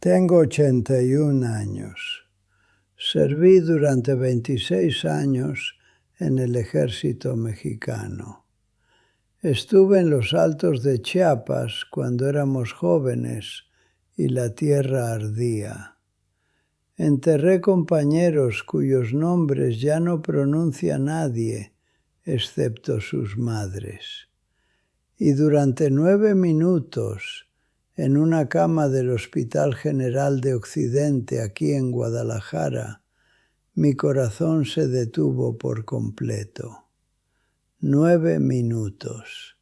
Tengo 81 años. Serví durante 26 años en el ejército mexicano. Estuve en los altos de Chiapas cuando éramos jóvenes y la tierra ardía. Enterré compañeros cuyos nombres ya no pronuncia nadie excepto sus madres. Y durante 9 minutos, en una cama del Hospital General de Occidente aquí en Guadalajara, mi corazón se detuvo por completo. 9 minutos.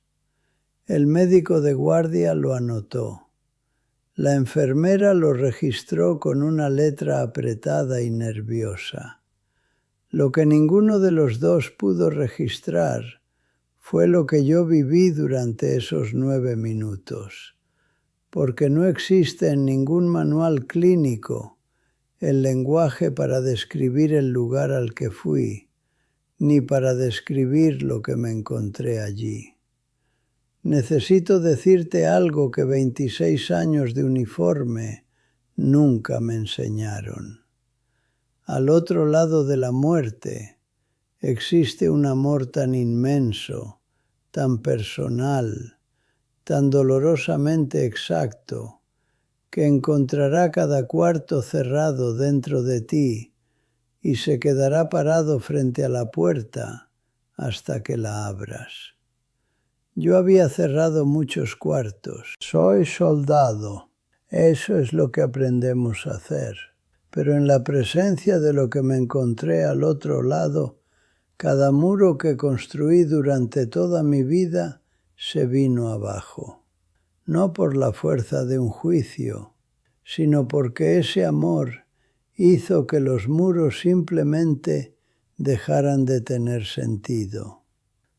El médico de guardia lo anotó. La enfermera lo registró con una letra apretada y nerviosa. Lo que ninguno de los dos pudo registrar fue lo que yo viví durante esos 9 minutos, porque no existe en ningún manual clínico el lenguaje para describir el lugar al que fui, ni para describir lo que me encontré allí. Necesito decirte algo que 26 años de uniforme nunca me enseñaron. Al otro lado de la muerte existe un amor tan inmenso, tan personal, tan dolorosamente exacto, que encontrará cada cuarto cerrado dentro de ti y se quedará parado frente a la puerta hasta que la abras. Yo había cerrado muchos cuartos. Soy soldado. Eso es lo que aprendemos a hacer. Pero en la presencia de lo que me encontré al otro lado, cada muro que construí durante toda mi vida se vino abajo. No por la fuerza de un juicio, sino porque ese amor hizo que los muros simplemente dejaran de tener sentido.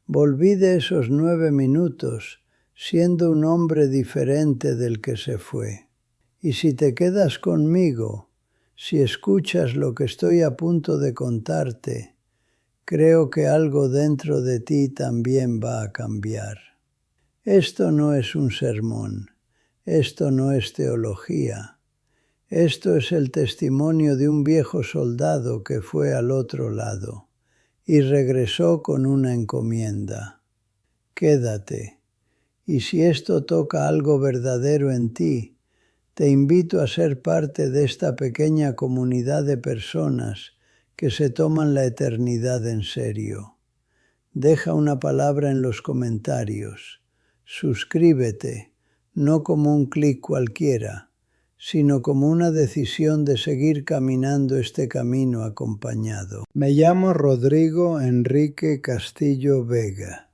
Volví de esos 9 minutos siendo un hombre diferente del que se fue. Y si te quedas conmigo, si escuchas lo que estoy a punto de contarte, creo que algo dentro de ti también va a cambiar. Esto no es un sermón, esto no es teología. Esto es el testimonio de un viejo soldado que fue al otro lado y regresó con una encomienda. Quédate, y si esto toca algo verdadero en ti, te invito a ser parte de esta pequeña comunidad de personas que se toman la eternidad en serio. Deja una palabra en los comentarios. Suscríbete, no como un clic cualquiera, sino como una decisión de seguir caminando este camino acompañado. Me llamo Rodrigo Enrique Castillo Vega.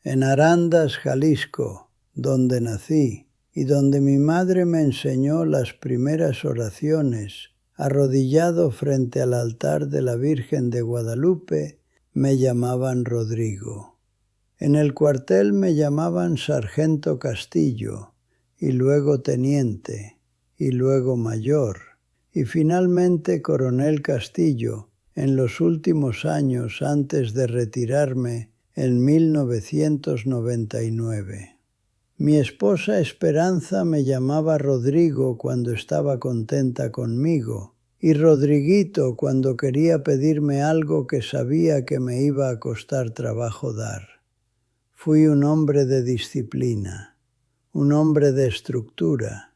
En Arandas, Jalisco, donde nací y donde mi madre me enseñó las primeras oraciones, arrodillado frente al altar de la Virgen de Guadalupe, me llamaban Rodrigo. En el cuartel me llamaban Sargento Castillo, y luego Teniente, y luego Mayor, y finalmente Coronel Castillo, en los últimos años antes de retirarme en 1999. Mi esposa Esperanza me llamaba Rodrigo cuando estaba contenta conmigo, y Rodriguito cuando quería pedirme algo que sabía que me iba a costar trabajo dar. Fui un hombre de disciplina, un hombre de estructura,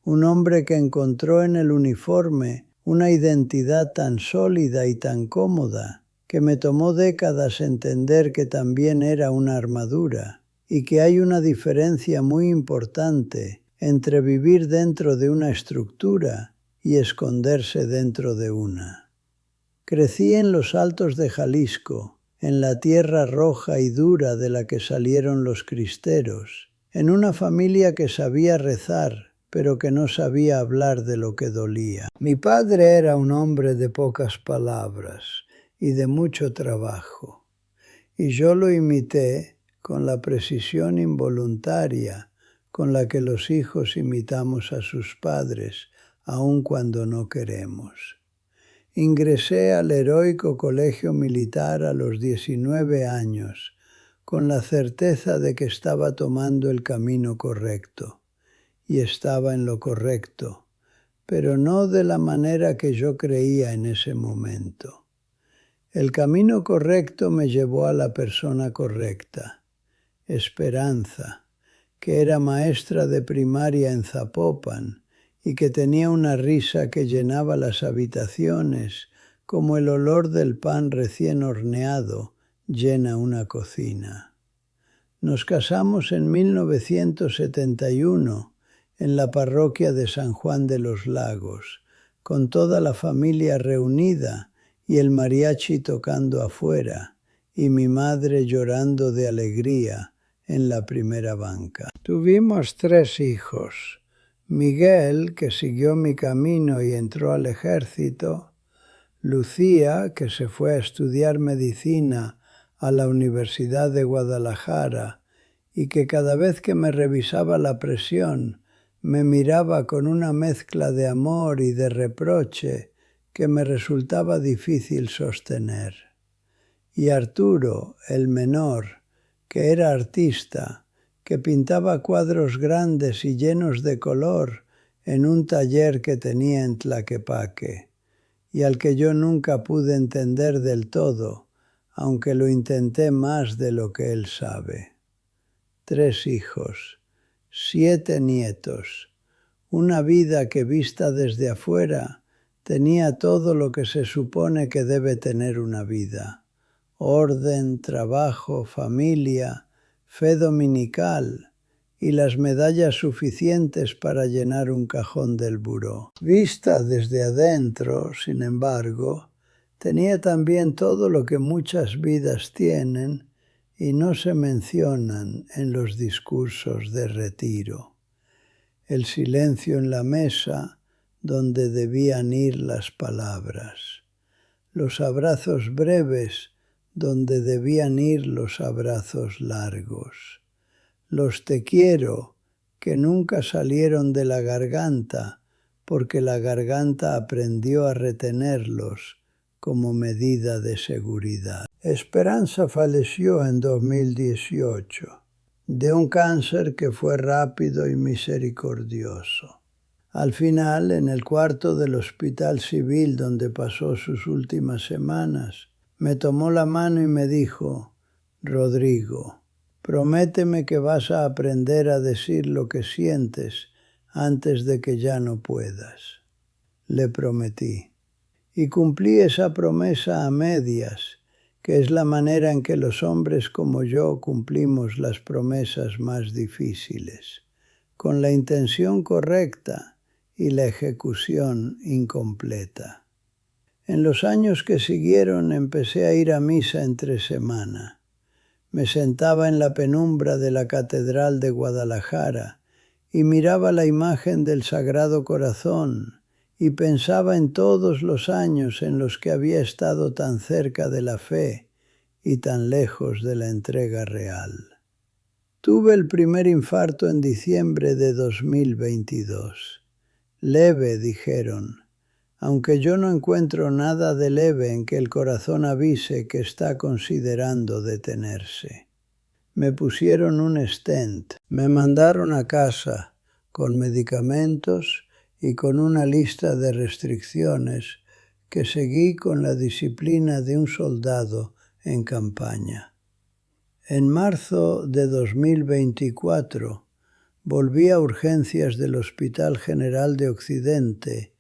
un hombre que encontró en el uniforme una identidad tan sólida y tan cómoda que me tomó décadas entender que también era una armadura y que hay una diferencia muy importante entre vivir dentro de una estructura y esconderse dentro de una. Crecí en los altos de Jalisco, en la tierra roja y dura de la que salieron los cristeros, en una familia que sabía rezar, pero que no sabía hablar de lo que dolía. Mi padre era un hombre de pocas palabras y de mucho trabajo, y yo lo imité con la precisión involuntaria con la que los hijos imitamos a sus padres, aun cuando no queremos. Ingresé al heroico colegio militar a los 19 años, con la certeza de que estaba tomando el camino correcto, y estaba en lo correcto, pero no de la manera que yo creía en ese momento. El camino correcto me llevó a la persona correcta, Esperanza, que era maestra de primaria en Zapopan y que tenía una risa que llenaba las habitaciones como el olor del pan recién horneado llena una cocina. Nos casamos en 1971 en la parroquia de San Juan de los Lagos, con toda la familia reunida y el mariachi tocando afuera, y mi madre llorando de alegría en la primera banca. Tuvimos 3 hijos. Miguel, que siguió mi camino y entró al ejército, Lucía, que se fue a estudiar medicina a la Universidad de Guadalajara y que cada vez que me revisaba la presión me miraba con una mezcla de amor y de reproche que me resultaba difícil sostener. Y Arturo, el menor, que era artista, que pintaba cuadros grandes y llenos de color en un taller que tenía en Tlaquepaque, y al que yo nunca pude entender del todo, aunque lo intenté más de lo que él sabe. 3 hijos, 7 nietos, una vida que vista desde afuera tenía todo lo que se supone que debe tener una vida: orden, trabajo, familia, fe dominical y las medallas suficientes para llenar un cajón del buró. Vista desde adentro, sin embargo, tenía también todo lo que muchas vidas tienen y no se mencionan en los discursos de retiro: el silencio en la mesa donde debían ir las palabras, los abrazos breves donde debían ir los abrazos largos, los te quiero que nunca salieron de la garganta porque la garganta aprendió a retenerlos como medida de seguridad. Esperanza falleció en 2018 de un cáncer que fue rápido y misericordioso. Al final, en el cuarto del hospital civil donde pasó sus últimas semanas, me tomó la mano y me dijo: Rodrigo, prométeme que vas a aprender a decir lo que sientes antes de que ya no puedas. Le prometí. Y cumplí esa promesa a medias, que es la manera en que los hombres como yo cumplimos las promesas más difíciles, con la intención correcta y la ejecución incompleta. En los años que siguieron empecé a ir a misa entre semana. Me sentaba en la penumbra de la Catedral de Guadalajara y miraba la imagen del Sagrado Corazón y pensaba en todos los años en los que había estado tan cerca de la fe y tan lejos de la entrega real. Tuve el primer infarto en diciembre de 2022. Leve, dijeron, aunque yo no encuentro nada de leve en que el corazón avise que está considerando detenerse. Me pusieron un stent, me mandaron a casa con medicamentos y con una lista de restricciones que seguí con la disciplina de un soldado en campaña. En marzo de 2024 volví a urgencias del Hospital General de Occidente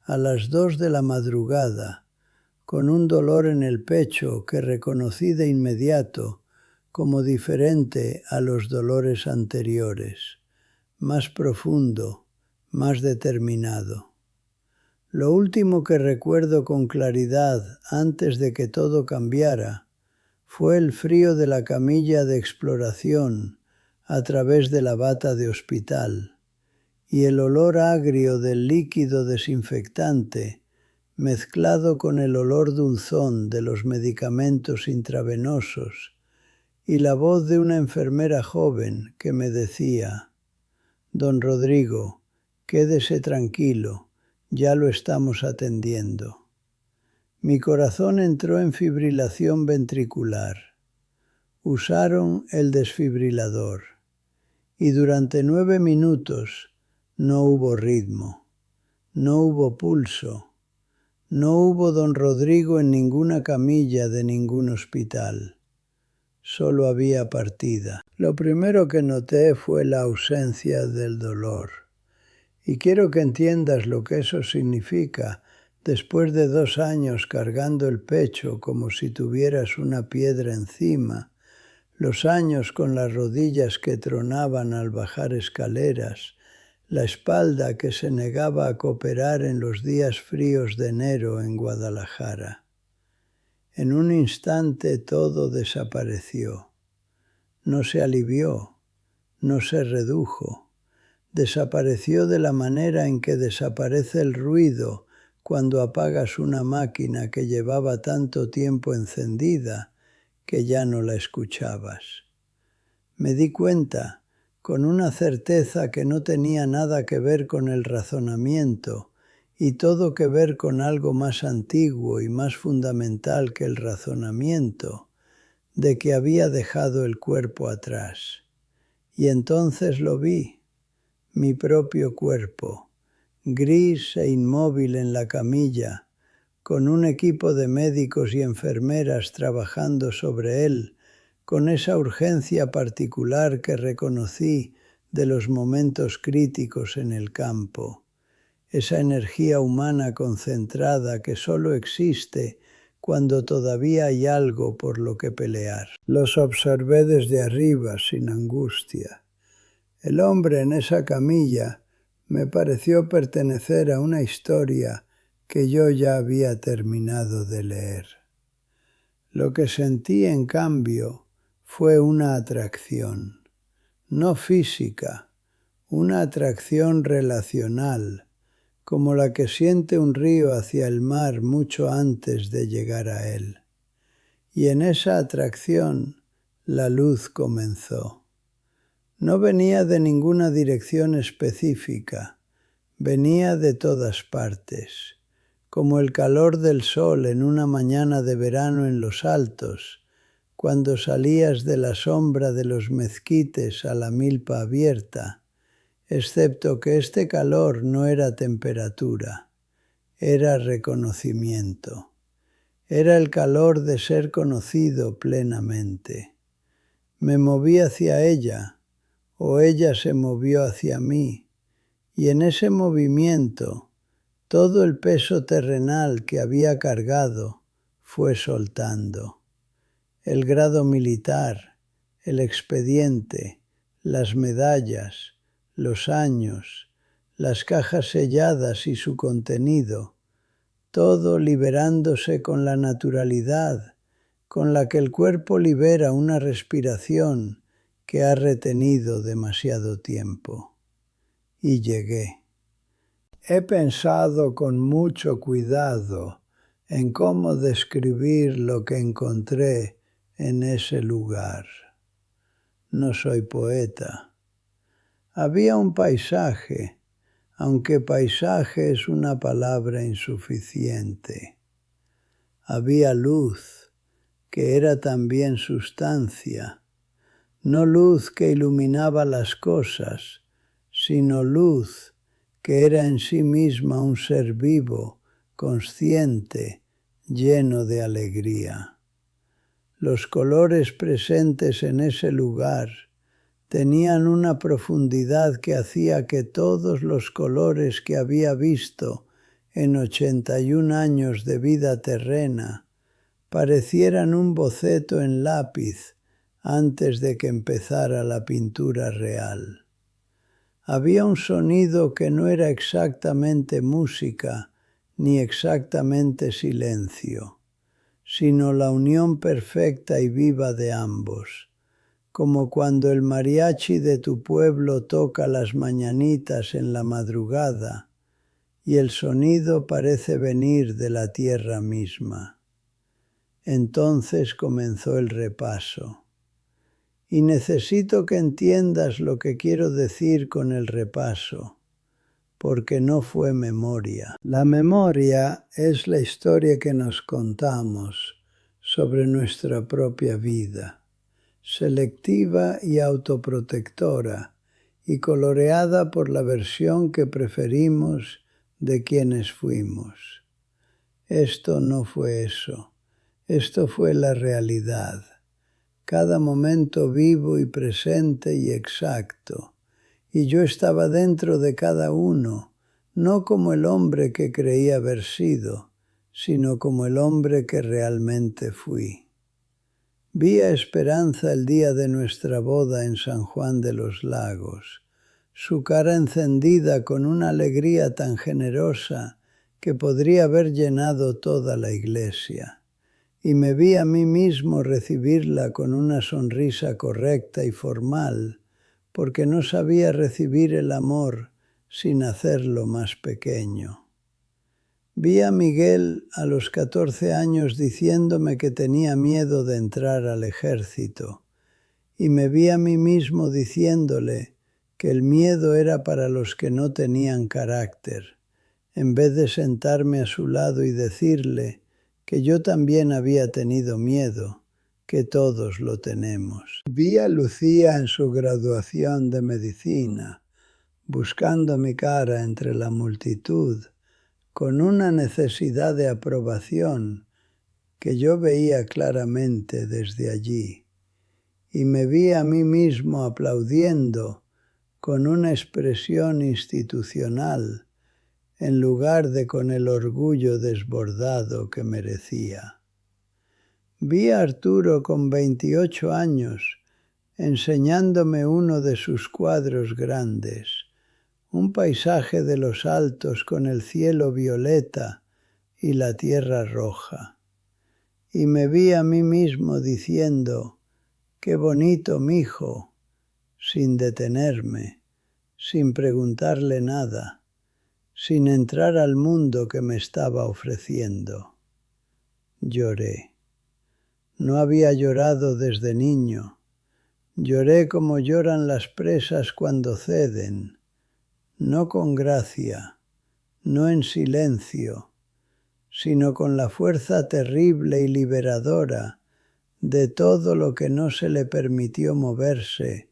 a las 2 de la madrugada, con un dolor en el pecho que reconocí de inmediato como diferente a los dolores anteriores, más profundo, más determinado. Lo último que recuerdo con claridad antes de que todo cambiara fue el frío de la camilla de exploración a través de la bata de hospital y el olor agrio del líquido desinfectante mezclado con el olor dulzón de los medicamentos intravenosos y la voz de una enfermera joven que me decía: «Don Rodrigo, quédese tranquilo, ya lo estamos atendiendo». Mi corazón entró en fibrilación ventricular. Usaron el desfibrilador y durante 9 minutos no hubo ritmo. No hubo pulso. No hubo don Rodrigo en ninguna camilla de ningún hospital. Solo había partida. Lo primero que noté fue la ausencia del dolor. Y quiero que entiendas lo que eso significa después de 2 años cargando el pecho como si tuvieras una piedra encima, los años con las rodillas que tronaban al bajar escaleras, la espalda que se negaba a cooperar en los días fríos de enero en Guadalajara. En un instante todo desapareció. No se alivió, no se redujo. Desapareció de la manera en que desaparece el ruido cuando apagas una máquina que llevaba tanto tiempo encendida que ya no la escuchabas. Me di cuenta, con una certeza que no tenía nada que ver con el razonamiento y todo que ver con algo más antiguo y más fundamental que el razonamiento, de que había dejado el cuerpo atrás. Y entonces lo vi, mi propio cuerpo, gris e inmóvil en la camilla, con un equipo de médicos y enfermeras trabajando sobre él, con esa urgencia particular que reconocí de los momentos críticos en el campo, esa energía humana concentrada que solo existe cuando todavía hay algo por lo que pelear. Los observé desde arriba, sin angustia. El hombre en esa camilla me pareció pertenecer a una historia que yo ya había terminado de leer. Lo que sentí, en cambio, fue una atracción, no física, una atracción relacional, como la que siente un río hacia el mar mucho antes de llegar a él. Y en esa atracción la luz comenzó. No venía de ninguna dirección específica, venía de todas partes, como el calor del sol en una mañana de verano en los Altos, cuando salías de la sombra de los mezquites a la milpa abierta, excepto que este calor no era temperatura, era reconocimiento. Era el calor de ser conocido plenamente. Me moví hacia ella, o ella se movió hacia mí, y en ese movimiento todo el peso terrenal que había cargado fue soltando. El grado militar, el expediente, las medallas, los años, las cajas selladas y su contenido, todo liberándose con la naturalidad con la que el cuerpo libera una respiración que ha retenido demasiado tiempo. Y llegué. He pensado con mucho cuidado en cómo describir lo que encontré en ese lugar. No soy poeta. Había un paisaje, aunque paisaje es una palabra insuficiente. Había luz, que era también sustancia, no luz que iluminaba las cosas, sino luz que era en sí misma un ser vivo, consciente, lleno de alegría. Los colores presentes en ese lugar tenían una profundidad que hacía que todos los colores que había visto en 81 años de vida terrena parecieran un boceto en lápiz antes de que empezara la pintura real. Había un sonido que no era exactamente música ni exactamente silencio, sino la unión perfecta y viva de ambos, como cuando el mariachi de tu pueblo toca las mañanitas en la madrugada y el sonido parece venir de la tierra misma. Entonces comenzó el repaso. Y necesito que entiendas lo que quiero decir con el repaso, porque no fue memoria. La memoria es la historia que nos contamos sobre nuestra propia vida, selectiva y autoprotectora, y coloreada por la versión que preferimos de quienes fuimos. Esto no fue eso, esto fue la realidad. Cada momento vivo y presente y exacto. Y yo estaba dentro de cada uno, no como el hombre que creía haber sido, sino como el hombre que realmente fui. Vi a Esperanza el día de nuestra boda en San Juan de los Lagos, su cara encendida con una alegría tan generosa que podría haber llenado toda la iglesia. Y me vi a mí mismo recibirla con una sonrisa correcta y formal, porque no sabía recibir el amor sin hacerlo más pequeño. Vi a Miguel a los 14 años diciéndome que tenía miedo de entrar al ejército, y me vi a mí mismo diciéndole que el miedo era para los que no tenían carácter, en vez de sentarme a su lado y decirle que yo también había tenido miedo, que todos lo tenemos. Vi a Lucía en su graduación de medicina, buscando mi cara entre la multitud, con una necesidad de aprobación que yo veía claramente desde allí, y me vi a mí mismo aplaudiendo con una expresión institucional en lugar de con el orgullo desbordado que merecía. Vi a Arturo con 28 años enseñándome uno de sus cuadros grandes, un paisaje de los altos con el cielo violeta y la tierra roja. Y me vi a mí mismo diciendo, qué bonito, mijo, sin detenerme, sin preguntarle nada, sin entrar al mundo que me estaba ofreciendo. Lloré. No había llorado desde niño. Lloré como lloran las presas cuando ceden, no con gracia, no en silencio, sino con la fuerza terrible y liberadora de todo lo que no se le permitió moverse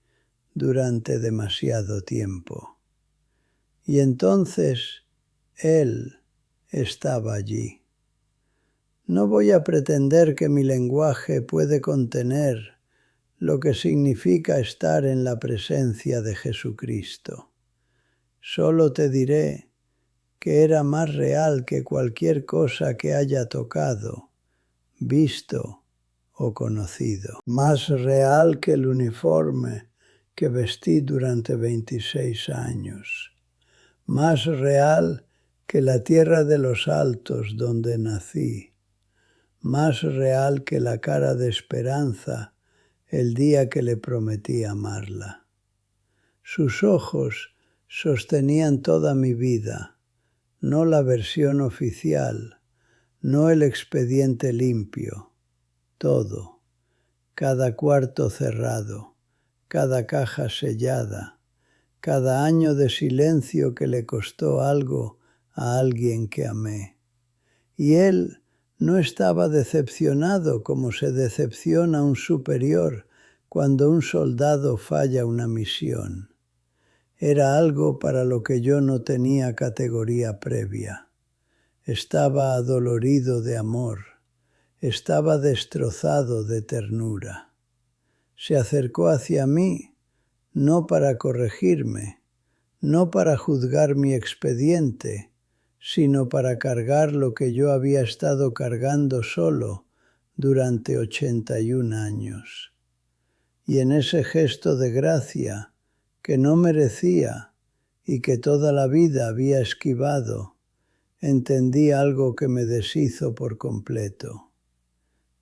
durante demasiado tiempo. Y entonces Él estaba allí. No voy a pretender que mi lenguaje puede contener lo que significa estar en la presencia de Jesucristo. Solo te diré que era más real que cualquier cosa que haya tocado, visto o conocido. Más real que el uniforme que vestí durante 26 años. Más real que la tierra de los altos donde nací. Más real que la cara de Esperanza el día que le prometí amarla. Sus ojos sostenían toda mi vida, no la versión oficial, no el expediente limpio, todo, cada cuarto cerrado, cada caja sellada, cada año de silencio que le costó algo a alguien que amé. Y él no estaba decepcionado como se decepciona un superior cuando un soldado falla una misión. Era algo para lo que yo no tenía categoría previa. Estaba adolorido de amor, estaba destrozado de ternura. Se acercó hacia mí, no para corregirme, no para juzgar mi expediente, sino para cargar lo que yo había estado cargando solo durante 81 años. Y en ese gesto de gracia, que no merecía y que toda la vida había esquivado, entendí algo que me deshizo por completo.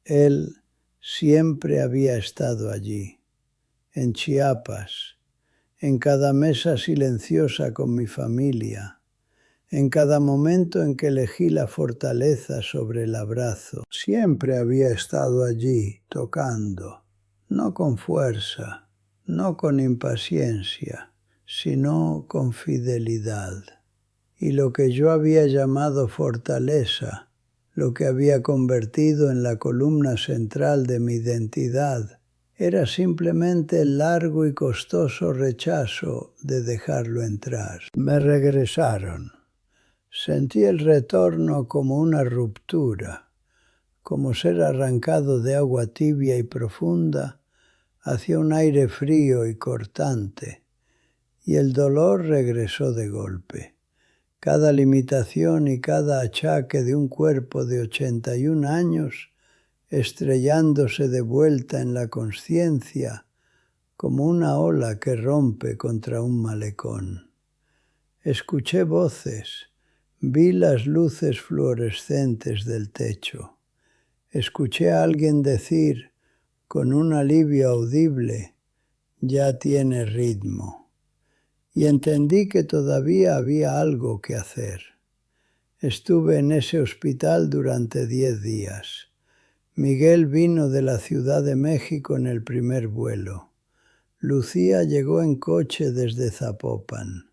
Él siempre había estado allí, en Chiapas, en cada mesa silenciosa con mi familia, en cada momento en que elegí la fortaleza sobre el abrazo. Siempre había estado allí, tocando, no con fuerza, no con impaciencia, sino con fidelidad. Y lo que yo había llamado fortaleza, lo que había convertido en la columna central de mi identidad, era simplemente el largo y costoso rechazo de dejarlo entrar. Me regresaron. Sentí el retorno como una ruptura, como ser arrancado de agua tibia y profunda hacia un aire frío y cortante, y el dolor regresó de golpe. Cada limitación y cada achaque de un cuerpo de 81 años estrellándose de vuelta en la consciencia como una ola que rompe contra un malecón. Escuché voces, vi las luces fluorescentes del techo. Escuché a alguien decir, con un alivio audible, ya tiene ritmo. Y entendí que todavía había algo que hacer. Estuve en ese hospital durante 10 días. Miguel vino de la Ciudad de México en el primer vuelo. Lucía llegó en coche desde Zapopan.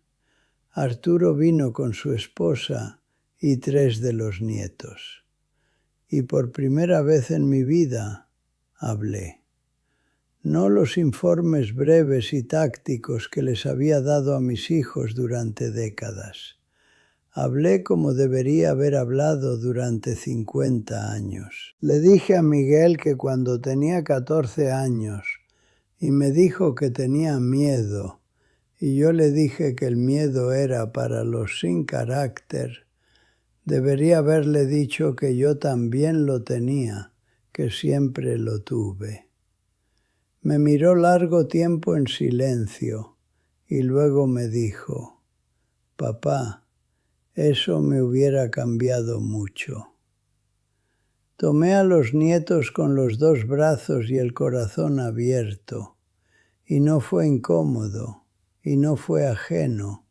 Arturo vino con su esposa y 3 de los nietos. Y por primera vez en mi vida hablé. No los informes breves y tácticos que les había dado a mis hijos durante décadas. Hablé como debería haber hablado durante 50 años. Le dije a Miguel que cuando tenía 14 años y me dijo que tenía miedo, y yo le dije que el miedo era para los sin carácter, debería haberle dicho que yo también lo tenía, que siempre lo tuve. Me miró largo tiempo en silencio y luego me dijo, «Papá, eso me hubiera cambiado mucho». Tomé a los nietos con los 2 brazos y el corazón abierto, y no fue incómodo, y no fue ajeno,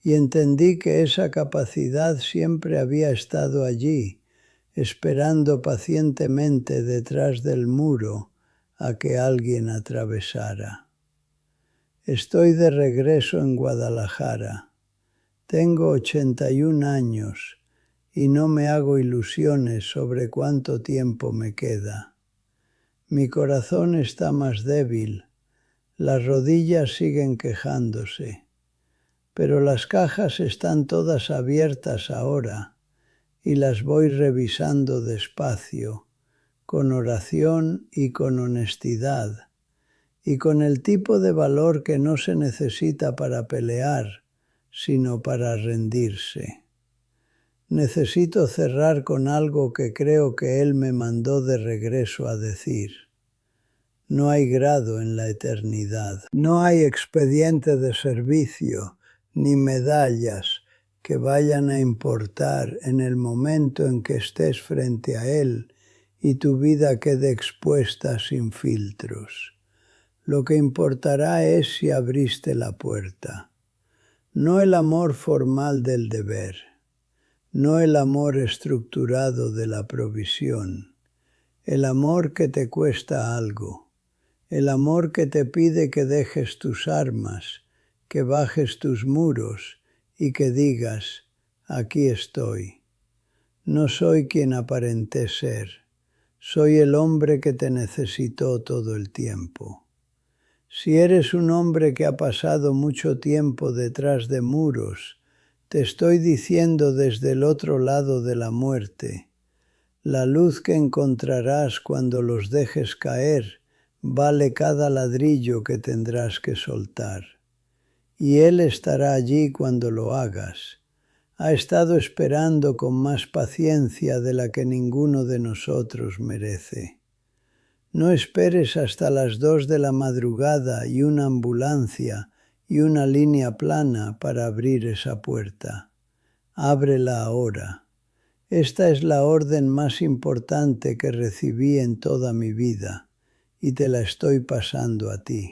y entendí que esa capacidad siempre había estado allí, esperando pacientemente detrás del muro a que alguien atravesara. Estoy de regreso en Guadalajara. Tengo 81 años y no me hago ilusiones sobre cuánto tiempo me queda. Mi corazón está más débil, las rodillas siguen quejándose, pero las cajas están todas abiertas ahora y las voy revisando despacio, con oración y con honestidad, y con el tipo de valor que no se necesita para pelear, sino para rendirse. Necesito cerrar con algo que creo que Él me mandó de regreso a decir. No hay grado en la eternidad. No hay expediente de servicio ni medallas que vayan a importar en el momento en que estés frente a Él y tu vida quede expuesta sin filtros. Lo que importará es si abriste la puerta. No el amor formal del deber, no el amor estructurado de la provisión, el amor que te cuesta algo, el amor que te pide que dejes tus armas, que bajes tus muros y que digas, aquí estoy. No soy quien aparenté ser, soy el hombre que te necesitó todo el tiempo. Si eres un hombre que ha pasado mucho tiempo detrás de muros, te estoy diciendo desde el otro lado de la muerte, la luz que encontrarás cuando los dejes caer vale cada ladrillo que tendrás que soltar. Y Él estará allí cuando lo hagas. Ha estado esperando con más paciencia de la que ninguno de nosotros merece. No esperes hasta las 2 de la madrugada y una ambulancia y una línea plana para abrir esa puerta. Ábrela ahora. Esta es la orden más importante que recibí en toda mi vida y te la estoy pasando a ti.